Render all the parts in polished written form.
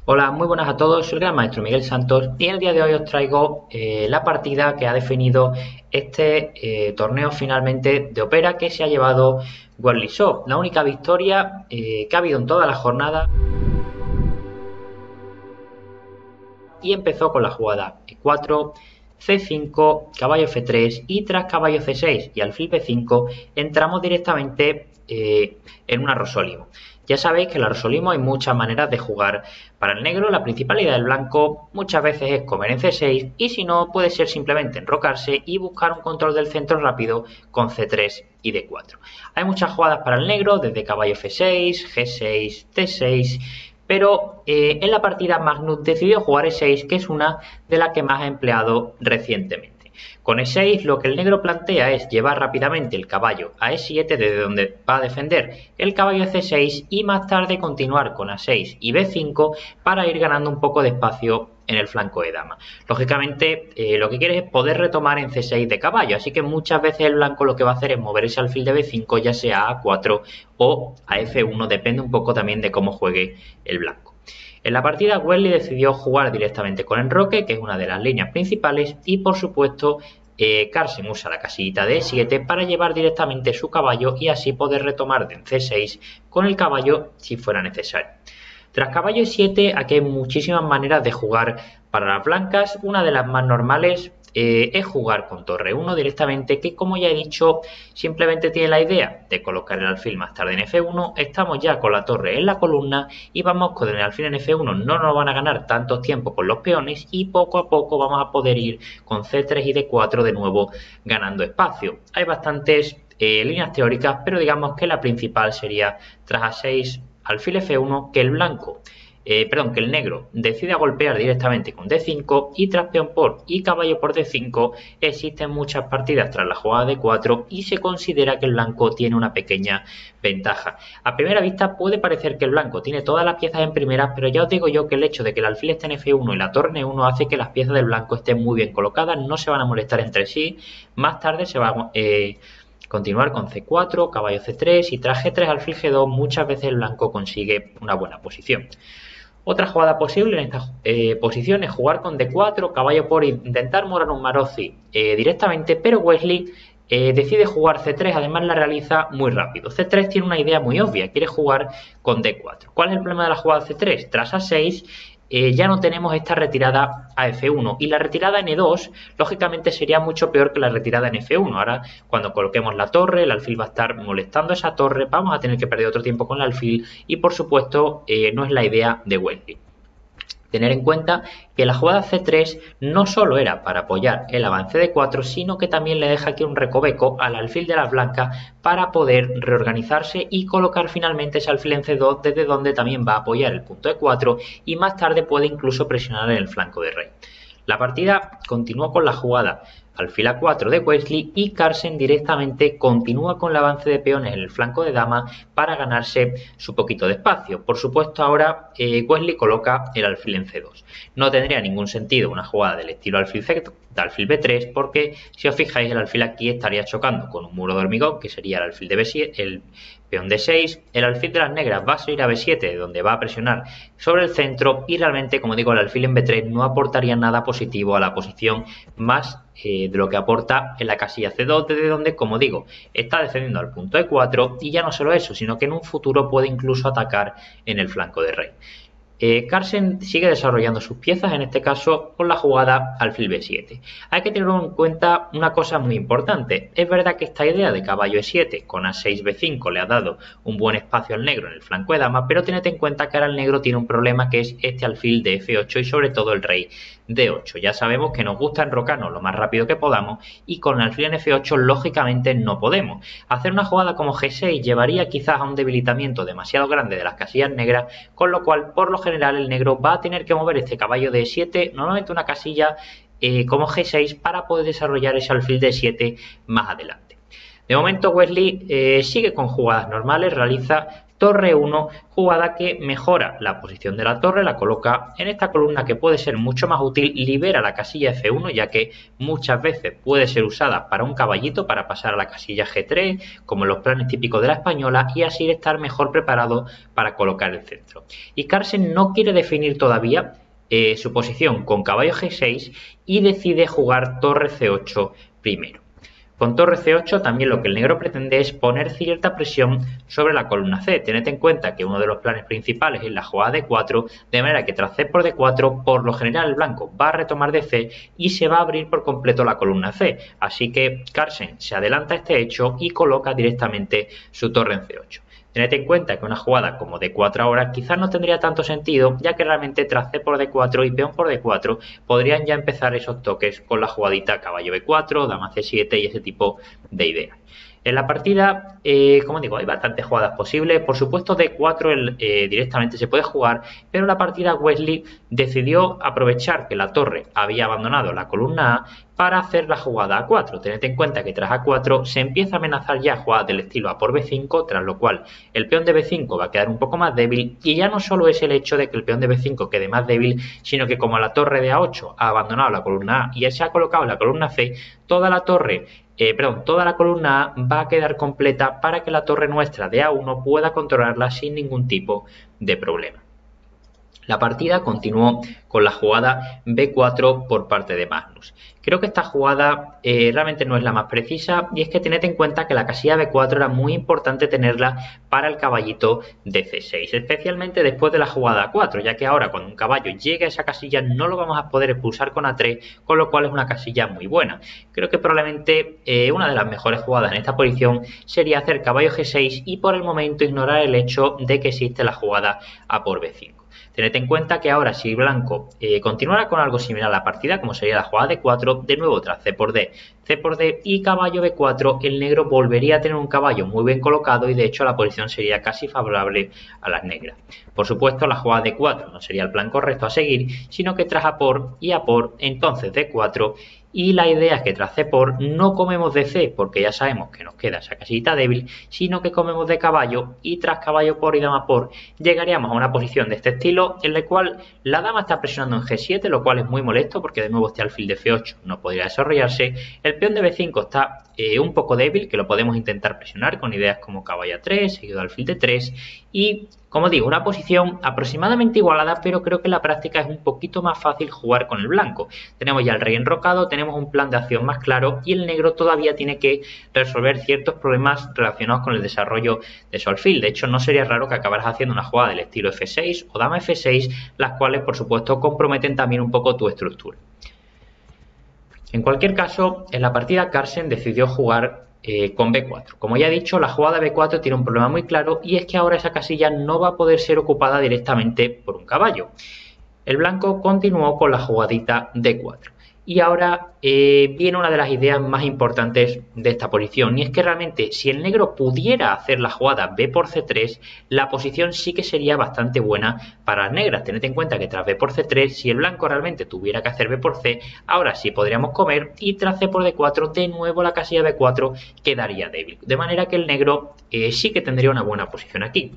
Hola, muy buenas a todos, soy el gran maestro Miguel Santos y el día de hoy os traigo la partida que ha definido este torneo finalmente de Opera que se ha llevado Wesley So. La única victoria que ha habido en toda la jornada y empezó con la jugada E4, C5, caballo F3 y tras caballo C6 y alfil B5 entramos directamente en un arrosolimo. Ya sabéis que en el arrosolimo hay muchas maneras de jugar para el negro. La principal idea del blanco muchas veces es comer en C6 y si no puede ser simplemente enrocarse y buscar un control del centro rápido con C3 y D4. Hay muchas jugadas para el negro desde caballo F6, G6, T6, pero en la partida Magnus decidió jugar E6, que es una de las que más ha empleado recientemente. Con E6 lo que el negro plantea es llevar rápidamente el caballo a E7 desde donde va a defender el caballo C6 y más tarde continuar con A6 y B5 para ir ganando un poco de espacio en el flanco de dama. Lógicamente lo que quiere es poder retomar en C6 de caballo, así que muchas veces el blanco lo que va a hacer es mover ese alfil de B5 ya sea a A4 o a F1, depende un poco también de cómo juegue el blanco. En la partida Wesley decidió jugar directamente con enroque, que es una de las líneas principales, y por supuesto Carlsen usa la casillita de E7 para llevar directamente su caballo y así poder retomar en C6 con el caballo si fuera necesario. Tras caballo E7 aquí hay muchísimas maneras de jugar para las blancas. Una de las más normales es jugar con torre 1 directamente, que como ya he dicho simplemente tiene la idea de colocar el alfil más tarde en F1. Estamos ya con la torre en la columna y vamos con el alfil en F1, no nos van a ganar tanto tiempo con los peones y poco a poco vamos a poder ir con C3 y D4 de nuevo ganando espacio. Hay bastantes líneas teóricas, pero digamos que la principal sería tras A6 alfil F1 que que el negro decide golpear directamente con D5 y tras peón por y caballo por D5 existen muchas partidas tras la jugada D4 y se considera que el blanco tiene una pequeña ventaja. A primera vista puede parecer que el blanco tiene todas las piezas en primeras, pero ya os digo yo que el hecho de que el alfil esté en F1 y la torre en F1 hace que las piezas del blanco estén muy bien colocadas, no se van a molestar entre sí. Más tarde se va a continuar con C4, caballo C3 y tras G3 alfil G2 muchas veces el blanco consigue una buena posición. Otra jugada posible en esta posición es jugar con D4, caballo por intentar morar un Marozzi directamente, pero Wesley decide jugar C3, además la realiza muy rápido. C3 tiene una idea muy obvia, quiere jugar con D4. ¿Cuál es el problema de la jugada C3? Tras A6 ya no tenemos esta retirada a F1 y la retirada en E2 lógicamente sería mucho peor que la retirada en F1. Ahora cuando coloquemos la torre el alfil va a estar molestando esa torre, vamos a tener que perder otro tiempo con el alfil y por supuesto no es la idea de Wesley. Tener en cuenta que la jugada C3 no solo era para apoyar el avance de 4, sino que también le deja aquí un recoveco al alfil de las blancas para poder reorganizarse y colocar finalmente ese alfil en C2 desde donde también va a apoyar el punto de 4 y más tarde puede incluso presionar en el flanco de rey. La partida continuó con la jugada alfil A4 de Wesley y Carlsen directamente continúa con el avance de peones en el flanco de dama para ganarse su poquito de espacio. Por supuesto ahora Wesley coloca el alfil en C2. No tendría ningún sentido una jugada del estilo alfil B3 porque si os fijáis el alfil aquí estaría chocando con un muro de hormigón que sería el alfil de B7, el peón D6, el alfil de las negras va a salir a B7 donde va a presionar sobre el centro y realmente como digo el alfil en B3 no aportaría nada positivo a la posición más de lo que aporta en la casilla C2 desde donde como digo está defendiendo al punto E4 y ya no solo eso sino que en un futuro puede incluso atacar en el flanco de rey. Carlsen sigue desarrollando sus piezas, en este caso con la jugada alfil B7. Hay que tener en cuenta una cosa muy importante. Es verdad que esta idea de caballo E7 con A6 B5 le ha dado un buen espacio al negro en el flanco de dama, pero tened en cuenta que ahora el negro tiene un problema que es este alfil de F8 y sobre todo el rey D8. Ya sabemos que nos gusta enrocarnos lo más rápido que podamos y con el alfil en F8 lógicamente no podemos. Hacer una jugada como G6 llevaría quizás a un debilitamiento demasiado grande de las casillas negras, con lo cual por lo general el negro va a tener que mover este caballo de E7, normalmente una casilla como G6 para poder desarrollar ese alfil de E7 más adelante. De momento Wesley sigue con jugadas normales, realiza torre 1, jugada que mejora la posición de la torre, la coloca en esta columna que puede ser mucho más útil, libera la casilla F1 ya que muchas veces puede ser usada para un caballito para pasar a la casilla G3 como en los planes típicos de la española y así estar mejor preparado para colocar el centro. Y Carlsen no quiere definir todavía su posición con caballo G6 y decide jugar torre C8 primero. Con torre C8 también lo que el negro pretende es poner cierta presión sobre la columna C. Tened en cuenta que uno de los planes principales es la jugada de 4, de manera que tras C por D4, por lo general el blanco va a retomar de C y se va a abrir por completo la columna C. Así que Carlsen se adelanta a este hecho y coloca directamente su torre en C8. Tened en cuenta que una jugada como D4 ahora quizás no tendría tanto sentido, ya que realmente tras C por D4 y peón por D4 podrían ya empezar esos toques con la jugadita caballo B4, dama C7 y ese tipo de ideas. En la partida, como digo, hay bastantes jugadas posibles. Por supuesto, D4 directamente se puede jugar, pero la partida Wesley decidió aprovechar que la torre había abandonado la columna A para hacer la jugada A4. Tened en cuenta que tras A4 se empieza a amenazar ya jugadas del estilo A por B5, tras lo cual el peón de B5 va a quedar un poco más débil, y ya no solo es el hecho de que el peón de B5 quede más débil, sino que como la torre de A8 ha abandonado la columna A y se ha colocado en la columna C, toda la columna A va a quedar completa para que la torre nuestra de A1 pueda controlarla sin ningún tipo de problema. La partida continuó con la jugada B4 por parte de Magnus. Creo que esta jugada realmente no es la más precisa, y es que tened en cuenta que la casilla B4 era muy importante tenerla para el caballito de C6, especialmente después de la jugada A4, ya que ahora cuando un caballo llegue a esa casilla no lo vamos a poder expulsar con A3, con lo cual es una casilla muy buena. Creo que probablemente una de las mejores jugadas en esta posición sería hacer caballo G6 y por el momento ignorar el hecho de que existe la jugada A por B5. Tened en cuenta que ahora si blanco continuara con algo similar a la partida, como sería la jugada de 4, de nuevo tras C por D y caballo B4, el negro volvería a tener un caballo muy bien colocado y de hecho la posición sería casi favorable a las negras. Por supuesto, la jugada de 4 no sería el plan correcto a seguir, sino que tras A por y A por, entonces D4, y la idea es que tras C por no comemos de C, porque ya sabemos que nos queda esa casillita débil, sino que comemos de caballo, y tras caballo por y dama por llegaríamos a una posición de este estilo en la cual la dama está presionando en G7, lo cual es muy molesto porque de nuevo este alfil de F8 no podría desarrollarse. El peón de B5 está un poco débil, que lo podemos intentar presionar con ideas como caballo A3, seguido de alfil de 3, y como digo, una posición aproximadamente igualada, pero creo que en la práctica es un poquito más fácil jugar con el blanco. Tenemos ya el rey enrocado, tenemos un plan de acción más claro y el negro todavía tiene que resolver ciertos problemas relacionados con el desarrollo de su alfil. De hecho, no sería raro que acabaras haciendo una jugada del estilo F6 o dama F6, las cuales por supuesto comprometen también un poco tu estructura. En cualquier caso, en la partida Carlsen decidió jugar con B4. Como ya he dicho, la jugada B4 tiene un problema muy claro, y es que ahora esa casilla no va a poder ser ocupada directamente por un caballo. El blanco continuó con la jugadita D4. Y ahora viene una de las ideas más importantes de esta posición, y es que realmente si el negro pudiera hacer la jugada B por C3, la posición sí que sería bastante buena para las negras. Tened en cuenta que tras B por C3, si el blanco realmente tuviera que hacer B por C, ahora sí podríamos comer, y tras C por D4, de nuevo la casilla B4 quedaría débil. De manera que el negro sí que tendría una buena posición aquí.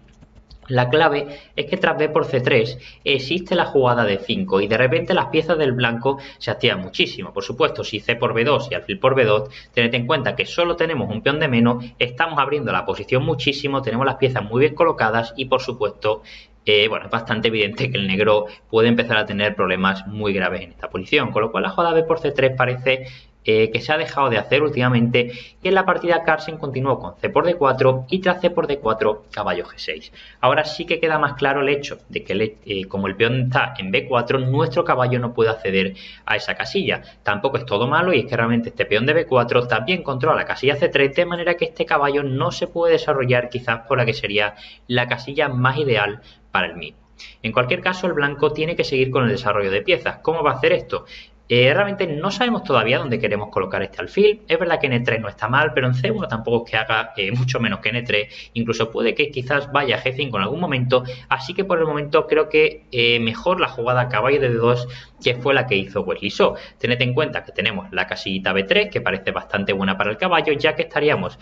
La clave es que tras B por C3 existe la jugada de 5 y de repente las piezas del blanco se activan muchísimo. Por supuesto, si C por B2 y alfil por B2, tened en cuenta que solo tenemos un peón de menos, estamos abriendo la posición muchísimo, tenemos las piezas muy bien colocadas y por supuesto, bueno, es bastante evidente que el negro puede empezar a tener problemas muy graves en esta posición. Con lo cual la jugada B por C3 parece que se ha dejado de hacer últimamente, y en la partida Carlsen continuó con C por D4 y tras C por D4 caballo G6. Ahora sí que queda más claro el hecho de que como el peón está en B4, nuestro caballo no puede acceder a esa casilla. Tampoco es todo malo, y es que realmente este peón de B4 también controla la casilla C3, de manera que este caballo no se puede desarrollar quizás por la que sería la casilla más ideal para el mismo. En cualquier caso, el blanco tiene que seguir con el desarrollo de piezas. ¿Cómo va a hacer esto? Realmente no sabemos todavía dónde queremos colocar este alfil. Es verdad que en E3 no está mal, pero en C1 tampoco es que haga mucho menos que en E3. Incluso puede que quizás vaya a G5 en algún momento. Así que por el momento creo que mejor la jugada caballo de D2, que fue la que hizo Wesley So. Tened en cuenta que tenemos la casillita B3, que parece bastante buena para el caballo, ya que estaríamos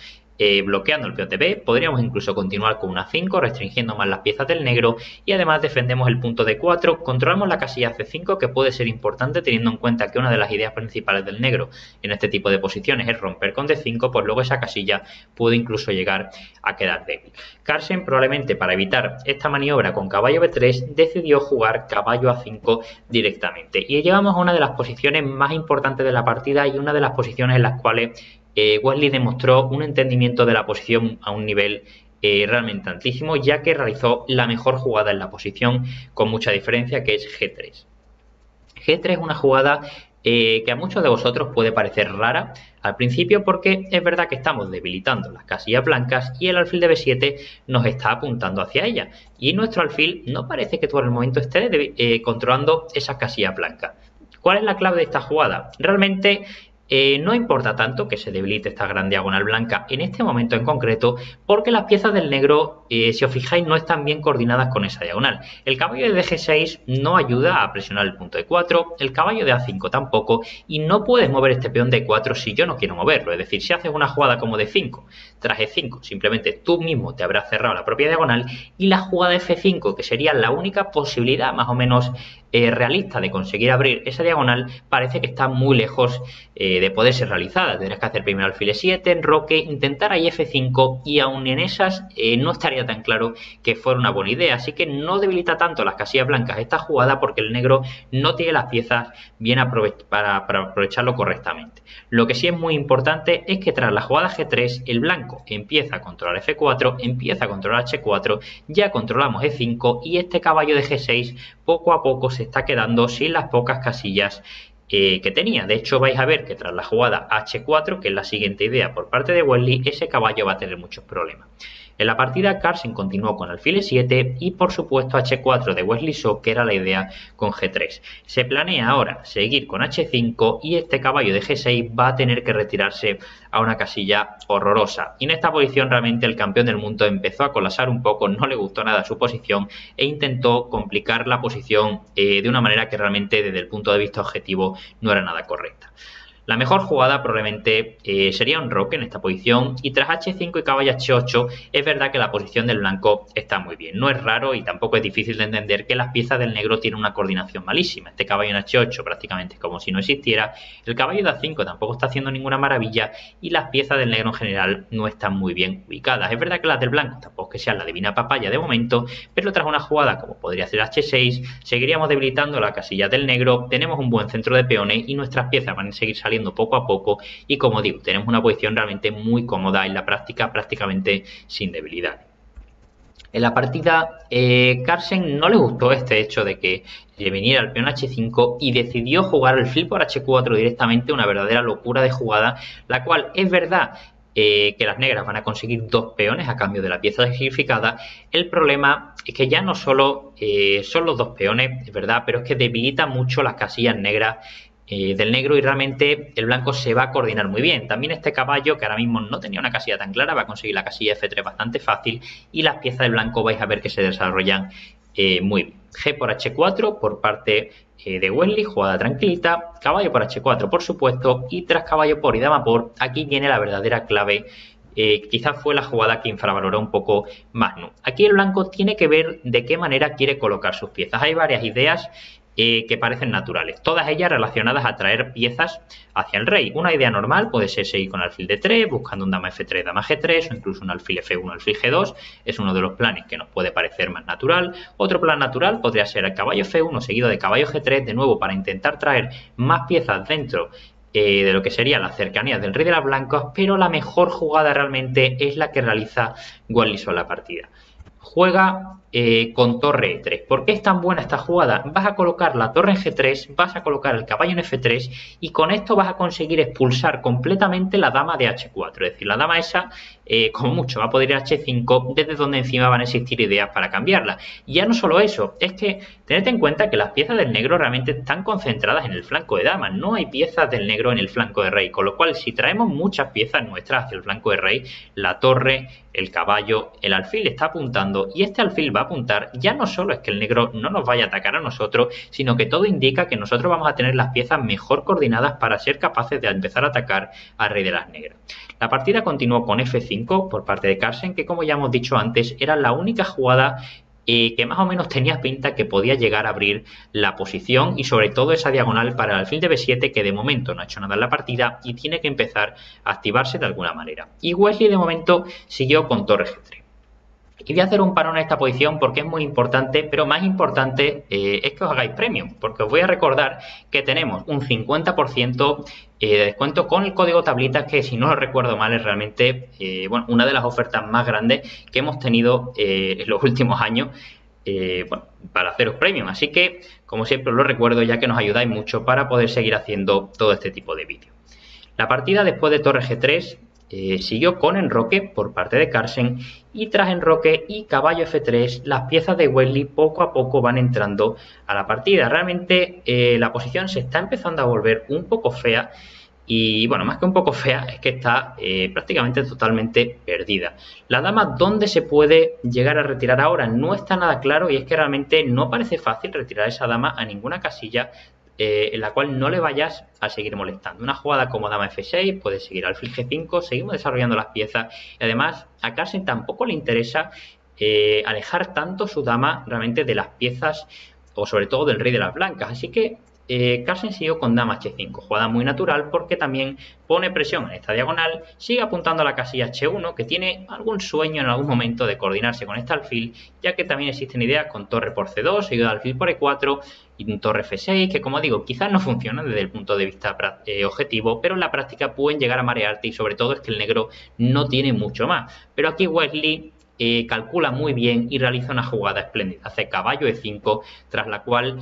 bloqueando el peón de B. Podríamos incluso continuar con una 5, restringiendo más las piezas del negro, y además defendemos el punto D4, controlamos la casilla C5, que puede ser importante teniendo en cuenta que una de las ideas principales del negro en este tipo de posiciones es romper con D5, pues luego esa casilla puede incluso llegar a quedar débil. Carlsen, probablemente para evitar esta maniobra con caballo B3, decidió jugar caballo A5 directamente, y llegamos a una de las posiciones más importantes de la partida y una de las posiciones en las cuales Wesley demostró un entendimiento de la posición a un nivel realmente altísimo, ya que realizó la mejor jugada en la posición con mucha diferencia, que es G3. G3 es una jugada que a muchos de vosotros puede parecer rara al principio, porque es verdad que estamos debilitando las casillas blancas y el alfil de B7 nos está apuntando hacia ella, y nuestro alfil no parece que por el momento esté controlando esas casillas blancas. ¿Cuál es la clave de esta jugada? Realmente no importa tanto que se debilite esta gran diagonal blanca en este momento en concreto, porque las piezas del negro, si os fijáis, no están bien coordinadas con esa diagonal. El caballo de G6 no ayuda a presionar el punto de 4, el caballo de A5 tampoco, y no puedes mover este peón de 4 si yo no quiero moverlo. Es decir, si haces una jugada como de 5 tras E5, simplemente tú mismo te habrás cerrado la propia diagonal, y la jugada de F5, que sería la única posibilidad más o menos realista de conseguir abrir esa diagonal, parece que está muy lejos de poder ser realizada. Tendrás que hacer primero alfil E7, enroque, intentar ahí F5, y aún en esas no estaría tan claro que fuera una buena idea. Así que no debilita tanto las casillas blancas esta jugada, porque el negro no tiene las piezas bien para aprovecharlo correctamente. Lo que sí es muy importante es que tras la jugada G3 el blanco empieza a controlar F4, empieza a controlar H4, ya controlamos E5, y este caballo de G6 poco a poco se está quedando sin las pocas casillas que tenía. De hecho, vais a ver que tras la jugada H4, que es la siguiente idea por parte de Wesley, ese caballo va a tener muchos problemas. En la partida, Carlsen continuó con alfil E7 y, por supuesto, H4 de Wesley So, que era la idea con G3. Se planea ahora seguir con H5, y este caballo de G6 va a tener que retirarse a una casilla horrorosa. Y en esta posición realmente el campeón del mundo empezó a colapsar un poco, no le gustó nada su posición e intentó complicar la posición de una manera que realmente desde el punto de vista objetivo no era nada correcta. La mejor jugada probablemente sería un roque en esta posición, y tras H5 y caballo H8 es verdad que la posición del blanco está muy bien. No es raro y tampoco es difícil de entender que las piezas del negro tienen una coordinación malísima. Este caballo en H8 prácticamente es como si no existiera, el caballo de A5 tampoco está haciendo ninguna maravilla, y las piezas del negro en general no están muy bien ubicadas. Es verdad que las del blanco tampoco es que sean la divina papaya de momento, pero tras una jugada como podría ser H6 seguiríamos debilitando la casilla del negro, tenemos un buen centro de peones y nuestras piezas van a seguir saliendo poco a poco, y como digo, tenemos una posición realmente muy cómoda en la práctica, prácticamente sin debilidad. En la partida, Carlsen no le gustó este hecho de que le viniera el peón H5 y decidió jugar el alfil por H4 directamente, una verdadera locura de jugada, la cual es verdad que las negras van a conseguir dos peones a cambio de la pieza sacrificada. El problema es que ya no solo son los dos peones, es verdad, pero es que debilita mucho las casillas negras del negro, y realmente el blanco se va a coordinar muy bien. También este caballo, que ahora mismo no tenía una casilla tan clara, va a conseguir la casilla F3 bastante fácil, y las piezas del blanco vais a ver que se desarrollan muy bien. G por H4 por parte de Wesley, jugada tranquilita, caballo por H4 por supuesto, y tras caballo por y dama por, aquí viene la verdadera clave. Quizás fue la jugada que infravaloró un poco Magnus. Aquí el blanco tiene que ver de qué manera quiere colocar sus piezas. Hay varias ideas que parecen naturales, todas ellas relacionadas a traer piezas hacia el rey. Una idea normal puede ser seguir con alfil D3, buscando un dama F3, dama G3, o incluso un alfil F1, alfil G2, es uno de los planes que nos puede parecer más natural. Otro plan natural podría ser el caballo F1 seguido de caballo G3, de nuevo para intentar traer más piezas dentro de lo que sería las cercanías del rey de las blancas, pero la mejor jugada realmente es la que realiza Wesley So en la partida. Juega con torre E3. ¿Por qué es tan buena esta jugada? Vas a colocar la torre en G3, vas a colocar el caballo en F3, y con esto vas a conseguir expulsar completamente la dama de H4. Es decir, la dama esa, como mucho, va a poder ir a H5, desde donde encima van a existir ideas para cambiarla. Y ya no solo eso, es que tened en cuenta que las piezas del negro realmente están concentradas en el flanco de dama. No hay piezas del negro en el flanco de rey, con lo cual si traemos muchas piezas nuestras hacia el flanco de rey, la torre, el caballo, el alfil está apuntando apuntando, y este alfil va a apuntar, ya no solo es que el negro no nos vaya a atacar a nosotros, sino que todo indica que nosotros vamos a tener las piezas mejor coordinadas para ser capaces de empezar a atacar al rey de las negras. La partida continuó con F5 por parte de Carlsen, que como ya hemos dicho antes, era la única jugada que más o menos tenía pinta que podía llegar a abrir la posición y sobre todo esa diagonal para el alfil de B7, que de momento no ha hecho nada en la partida y tiene que empezar a activarse de alguna manera. Y Wesley de momento siguió con torre G3. Y voy a hacer un parón en esta posición porque es muy importante, pero más importante es que os hagáis premium, porque os voy a recordar que tenemos un 50% de descuento con el código tablitas, que si no lo recuerdo mal es realmente bueno, una de las ofertas más grandes que hemos tenido en los últimos años bueno, para haceros premium. Así que, como siempre os lo recuerdo, ya que nos ayudáis mucho para poder seguir haciendo todo este tipo de vídeos. La partida después de torre G3 siguió con enroque por parte de Carlsen, y tras enroque y caballo F3 las piezas de Wesley poco a poco van entrando a la partida. Realmente la posición se está empezando a volver un poco fea y bueno, más que un poco fea es que está prácticamente totalmente perdida. La dama, ¿dónde se puede llegar a retirar ahora? No está nada claro, y es que realmente no parece fácil retirar esa dama a ninguna casilla en la cual no le vayas a seguir molestando. Una jugada como dama F6, puede seguir alfil G5, seguimos desarrollando las piezas, y además a Carlsen tampoco le interesa alejar tanto su dama realmente de las piezas o sobre todo del rey de las blancas, así que Carlsen siguió con dama H5, jugada muy natural porque también pone presión en esta diagonal, sigue apuntando a la casilla H1, que tiene algún sueño en algún momento de coordinarse con este alfil, ya que también existen ideas con torre por C2, seguido de alfil por E4 y un torre F6, que como digo, quizás no funcionan desde el punto de vista objetivo, pero en la práctica pueden llegar a marearte, y sobre todo es que el negro no tiene mucho más. Pero aquí Wesley calcula muy bien y realiza una jugada espléndida, hace caballo E5, tras la cual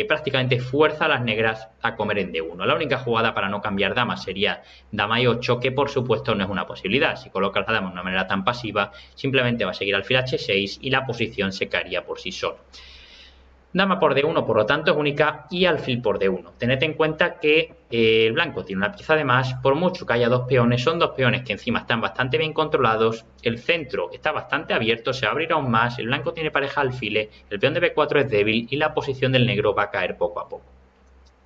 prácticamente fuerza a las negras a comer en D1. La única jugada para no cambiar dama sería dama E8, que por supuesto no es una posibilidad. Si colocas la dama de una manera tan pasiva, simplemente va a seguir alfil H6 y la posición se caería por sí sola. Dama por D1, por lo tanto, es única, y alfil por D1. Tened en cuenta que el blanco tiene una pieza de más, por mucho que haya dos peones, son dos peones que encima están bastante bien controlados, el centro está bastante abierto, se va a abrir aún más, el blanco tiene pareja alfiles, el peón de B4 es débil y la posición del negro va a caer poco a poco.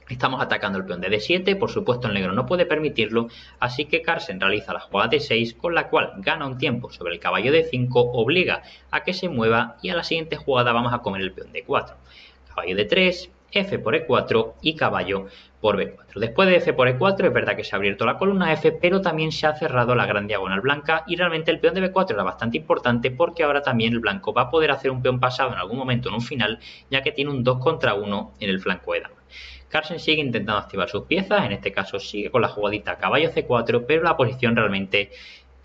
Estamos atacando el peón de D7, por supuesto el negro no puede permitirlo, así que Carlsen realiza la jugada D6, con la cual gana un tiempo sobre el caballo D5, obliga a que se mueva, y a la siguiente jugada vamos a comer el peón D4. Caballo D3, F por E4 y caballo por B4. Después de F por E4 es verdad que se ha abierto la columna F, pero también se ha cerrado la gran diagonal blanca, y realmente el peón de B4 era bastante importante porque ahora también el blanco va a poder hacer un peón pasado en algún momento en un final, ya que tiene un 2 contra 1 en el flanco de dama. Carlsen sigue intentando activar sus piezas, en este caso sigue con la jugadita caballo C4, pero la posición realmente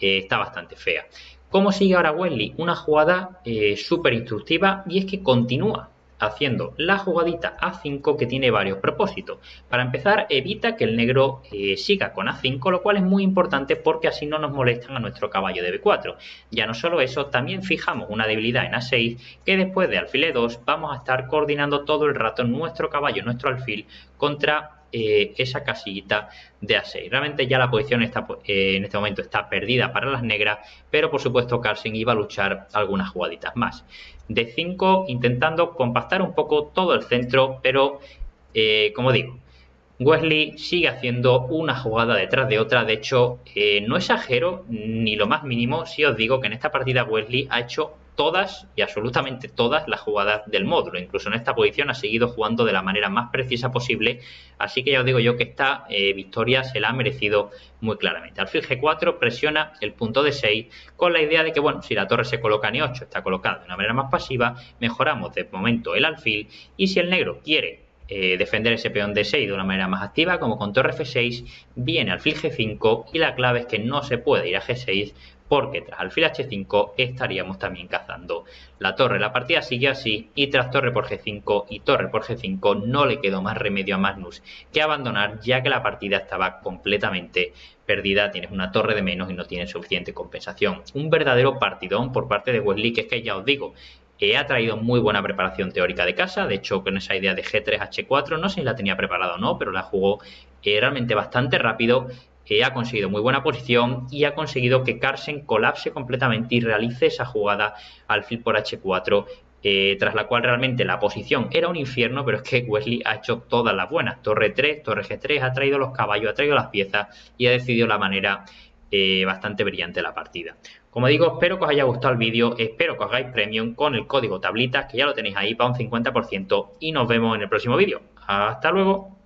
está bastante fea. ¿Cómo sigue ahora Wesley? Una jugada súper instructiva, y es que continúa haciendo la jugadita A5, que tiene varios propósitos. Para empezar, evita que el negro siga con A5, lo cual es muy importante porque así no nos molestan a nuestro caballo de B4. Ya no solo eso, también fijamos una debilidad en A6, que después de alfil E2 vamos a estar coordinando todo el rato nuestro caballo, nuestro alfil, contra esa casillita de A6. Realmente ya la posición está, en este momento está perdida para las negras, pero por supuesto Carlsen iba a luchar algunas jugaditas más. D5, intentando compactar un poco todo el centro, pero como digo, Wesley sigue haciendo una jugada detrás de otra. De hecho, no exagero ni lo más mínimo si os digo que en esta partida Wesley ha hecho todas y absolutamente todas las jugadas del módulo. Incluso en esta posición ha seguido jugando de la manera más precisa posible, así que ya os digo yo que esta victoria se la ha merecido muy claramente. Alfil G4 presiona el punto D6 con la idea de que, bueno, si la torre se coloca en E8, está colocada de una manera más pasiva, mejoramos de momento el alfil, y si el negro quiere defender ese peón D6 de una manera más activa, como con torre F6, viene alfil G5, y la clave es que no se puede ir a G6 porque tras alfil H5 estaríamos también cazando la torre. La partida sigue así, y tras torre por G5 y torre por G5 no le quedó más remedio a Magnus que abandonar, ya que la partida estaba completamente perdida. Tienes una torre de menos y no tienes suficiente compensación. Un verdadero partidón por parte de Wesley, que es que ya os digo, ha traído muy buena preparación teórica de casa. De hecho, con esa idea de G3 H4, no sé si la tenía preparada o no, pero la jugó realmente bastante rápido. ha conseguido muy buena posición y ha conseguido que Carlsen colapse completamente y realice esa jugada alfil por h4, tras la cual realmente la posición era un infierno, pero es que Wesley ha hecho todas las buenas. Torre 3, torre G3, ha traído los caballos, ha traído las piezas y ha decidido la manera bastante brillante la partida. Como digo, espero que os haya gustado el vídeo, espero que os hagáis premium con el código tablitas, que ya lo tenéis ahí para un 50%, y nos vemos en el próximo vídeo. ¡Hasta luego!